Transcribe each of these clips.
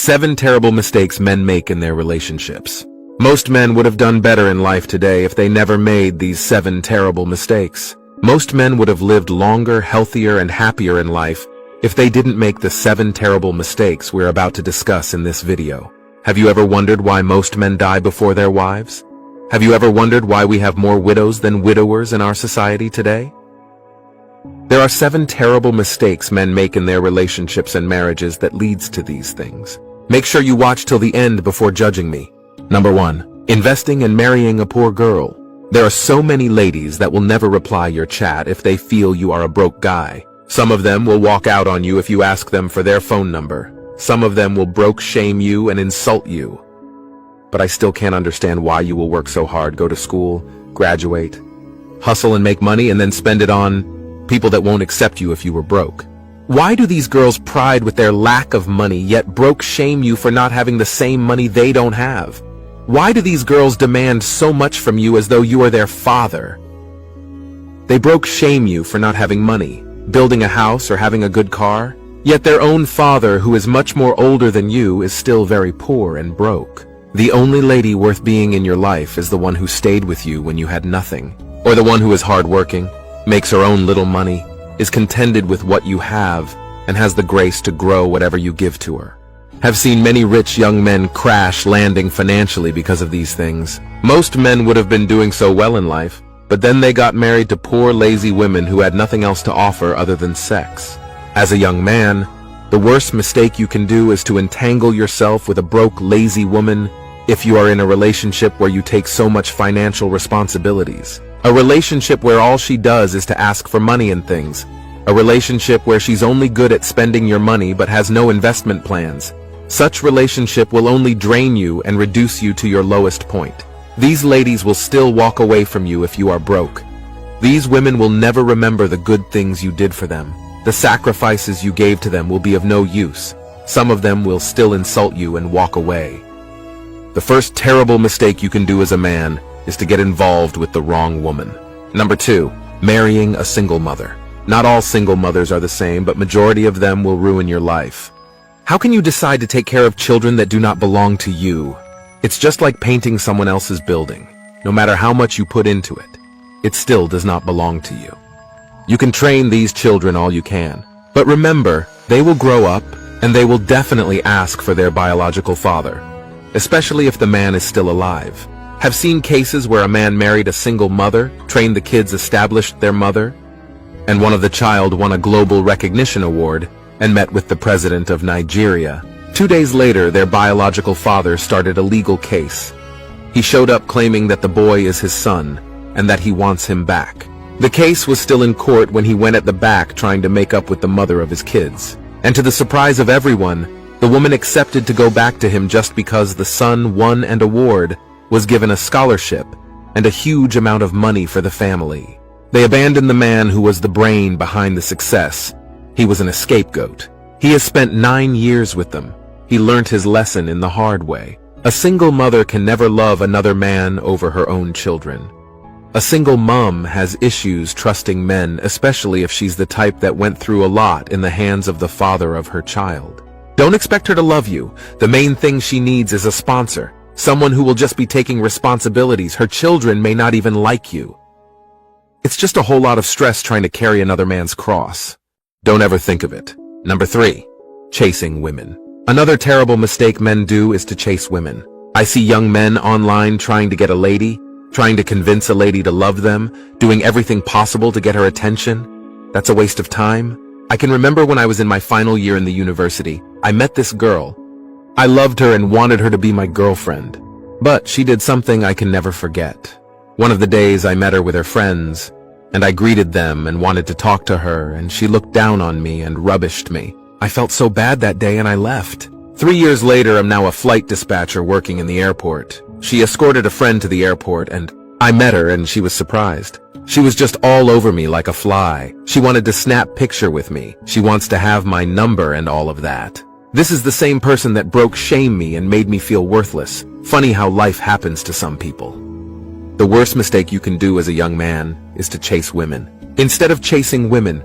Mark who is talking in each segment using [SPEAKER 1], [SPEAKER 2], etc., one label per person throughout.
[SPEAKER 1] 7 terrible mistakes men make in their relationships. Most men would have done better in life today if they never made these 7 terrible mistakes. Most men would have lived longer, healthier, and happier in life if they didn't make the 7 terrible mistakes we're about to discuss in this video. Have you ever wondered why most men die before their wives? Have you ever wondered why we have more widows than widowers in our society today? There are 7 terrible mistakes men make in their relationships and marriages that leads to these things. Make sure you watch till the end before judging me. Number 1. Investing and marrying a poor girl. There are so many ladies that will never reply your chat if they feel you are a broke guy. Some of them will walk out on you if you ask them for their phone number. Some of them will broke shame you and insult you. But I still can't understand why you will work so hard, go to school, graduate, hustle and make money, and then spend it on people that won't accept you if you were broke. Why do these girls pride with their lack of money yet broke shame you for not having the same money they don't have? Why do these girls demand so much from you as though you are their father? They broke shame you for not having money, building a house, or having a good car, yet their own father, who is much more older than you, is still very poor and broke. The only lady worth being in your life is the one who stayed with you when you had nothing, or the one who is hardworking, makes her own little money, is contented with what you have, and has the grace to grow whatever you give to her. Have seen many rich young men crash landing financially because of these things. Most men would have been doing so well in life, but then they got married to poor, lazy women who had nothing else to offer other than sex. As a young man, the worst mistake you can do is to entangle yourself with a broke, lazy woman if you are in a relationship where you take so much financial responsibilities. A relationship where all she does is to ask for money and things. A relationship where she's only good at spending your money but has no investment plans. Such relationship will only drain you and reduce you to your lowest point. These ladies will still walk away from you if you are broke. These women will never remember the good things you did for them. The sacrifices you gave to them will be of no use. Some of them will still insult you and walk away. The first terrible mistake you can do as a man is to get involved with the wrong woman. Number 2. Marrying a single mother. Not all single mothers are the same, but majority of them will ruin your life. How can you decide to take care of children that do not belong to you? It's just like painting someone else's building. No matter how much you put into it, it still does not belong to you. You can train these children all you can, but remember, they will grow up and they will definitely ask for their biological father, especially if the man is still alive. Have seen cases where a man married a single mother, trained the kids, established their mother, and one of the child won a global recognition award and met with the president of Nigeria. 2 days later, their biological father started a legal case. He showed up claiming that the boy is his son and that he wants him back. The case was still in court when he went at the back trying to make up with the mother of his kids. And to the surprise of everyone, the woman accepted to go back to him just because the son won an award, was given a scholarship, and a huge amount of money for the family. They abandoned the man who was the brain behind the success. He was an scapegoat. He has spent 9 years with them. He learned his lesson in the hard way. A single mother can never love another man over her own children. A single mom has issues trusting men, especially if she's the type that went through a lot in the hands of the father of her child. Don't expect her to love you. The main thing she needs is a sponsor, someone who will just be taking responsibilities. Her children may not even like you. It's just a whole lot of stress trying to carry another man's cross. Don't ever think of it. Number 3. Chasing women. Another terrible mistake men do is to chase women. I see young men online trying to get a lady, trying to convince a lady to love them, doing everything possible to get her attention. That's a waste of time. I can remember when I was in my final year in the university, I met this girl. I loved her and wanted her to be my girlfriend. But she did something I can never forget. One of the days I met her with her friends, and I greeted them and wanted to talk to her, and she looked down on me and rubbished me. I felt so bad that day and I left. 3 years later, I'm now a flight dispatcher working in the airport. She escorted a friend to the airport and I met her and she was surprised. She was just all over me like a fly. She wanted to snap picture with me. She wants to have my number and all of that. This is the same person that broke shame me and made me feel worthless. Funny how life happens to some people. The worst mistake you can do as a young man is to chase women. Instead of chasing women,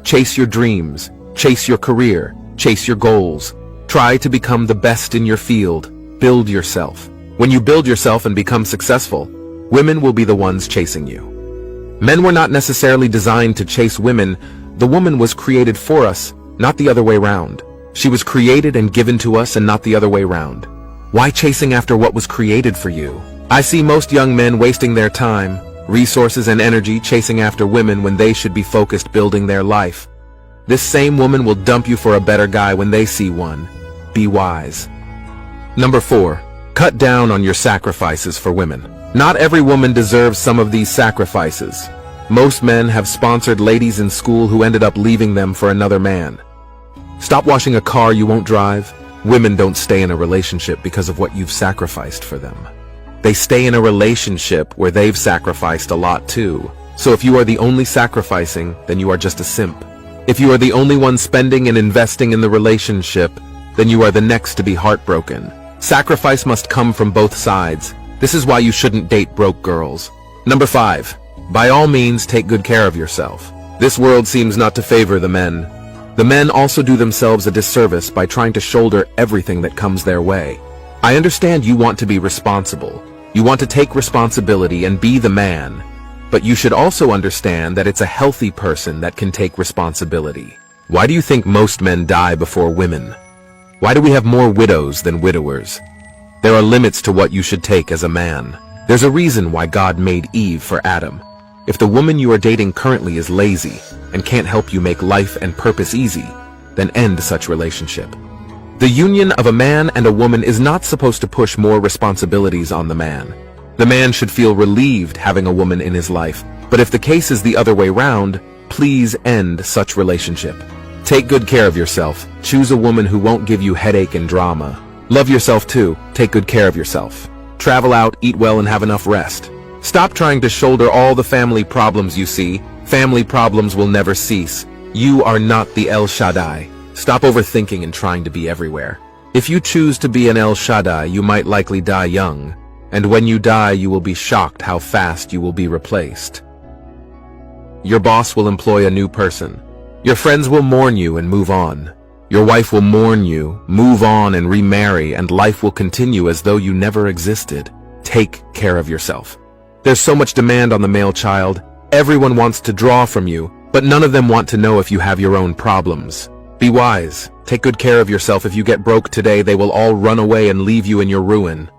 [SPEAKER 1] chase your dreams, chase your career, chase your goals. Try to become the best in your field. Build yourself. When you build yourself and become successful, women will be the ones chasing you. Men were not necessarily designed to chase women. The woman was created for us, not the other way round. She was created and given to us and not the other way round. Why chasing after what was created for you? I see most young men wasting their time, resources and energy chasing after women when they should be focused building their life. This same woman will dump you for a better guy when they see one. Be wise. Number 4. Cut down on your sacrifices for women. Not every woman deserves some of these sacrifices. Most men have sponsored ladies in school who ended up leaving them for another man. Stop washing a car you won't drive. Women don't stay in a relationship because of what you've sacrificed for them. They stay in a relationship where they've sacrificed a lot too. So if you are the only sacrificing, then you are just a simp. If you are the only one spending and investing in the relationship, then you are the next to be heartbroken. Sacrifice must come from both sides. This is why you shouldn't date broke girls. Number 5. By all means, take good care of yourself. This world seems not to favor the men. The men also do themselves a disservice by trying to shoulder everything that comes their way. I understand you want to be responsible. You want to take responsibility and be the man. But you should also understand that it's a healthy person that can take responsibility. Why do you think most men die before women? Why do we have more widows than widowers? There are limits to what you should take as a man. There's a reason why God made Eve for Adam. If the woman you are dating currently is lazy and can't help you make life and purpose easy, then end such relationship. The union of a man and a woman is not supposed to push more responsibilities on the man. The man should feel relieved having a woman in his life, but if the case is the other way round, please end such relationship. Take good care of yourself. Choose a woman who won't give you headache and drama. Love yourself too. Take good care of yourself. Travel out, eat well, and have enough rest. Stop trying to shoulder all the family problems you see. Family problems will never cease. You are not the El Shaddai. Stop overthinking and trying to be everywhere. If you choose to be an El Shaddai, you might likely die young. And when you die, you will be shocked how fast you will be replaced. Your boss will employ a new person. Your friends will mourn you and move on. Your wife will mourn you, move on and remarry, and life will continue as though you never existed. Take care of yourself. There's so much demand on the male child. Everyone wants to draw from you, but none of them want to know if you have your own problems. Be wise. Take good care of yourself. If you get broke today, they will all run away and leave you in your ruin.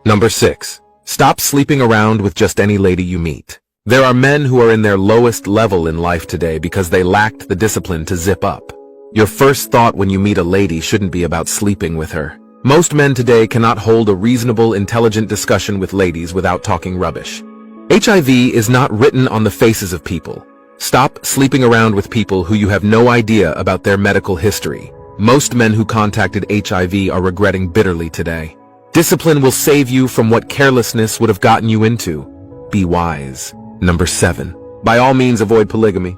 [SPEAKER 1] Number 6. Stop sleeping around with just any lady you meet. There are men who are in their lowest level in life today because they lacked the discipline to zip up. Your first thought when you meet a lady shouldn't be about sleeping with her. Most men today cannot hold a reasonable, intelligent discussion with ladies without talking rubbish. HIV is not written on the faces of people. Stop sleeping around with people who you have no idea about their medical history. Most men who contacted HIV are regretting bitterly today. Discipline will save you from what carelessness would have gotten you into. Be wise. Number 7. By all means, avoid polygamy.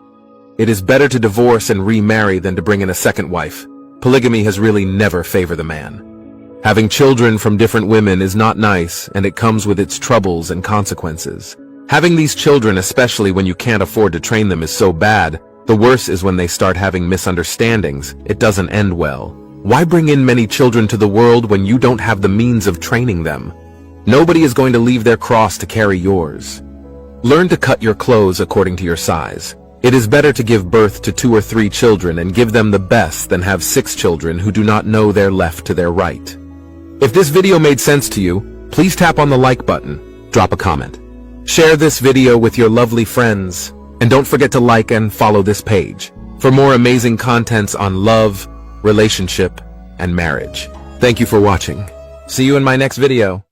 [SPEAKER 1] It is better to divorce and remarry than to bring in a second wife. Polygamy has really never favored the man. Having children from different women is not nice, and it comes with its troubles and consequences. Having these children, especially when you can't afford to train them, is so bad. The worst is when they start having misunderstandings. It doesn't end well. Why bring in many children to the world when you don't have the means of training them? Nobody is going to leave their cross to carry yours. Learn to cut your clothes according to your size. It is better to give birth to 2 or 3 children and give them the best than have 6 children who do not know their left to their right. If this video made sense to you, please tap on the like button, drop a comment. Share this video with your lovely friends, and don't forget to like and follow this page for more amazing contents on love, relationship, and marriage. Thank you for watching. See you in my next video.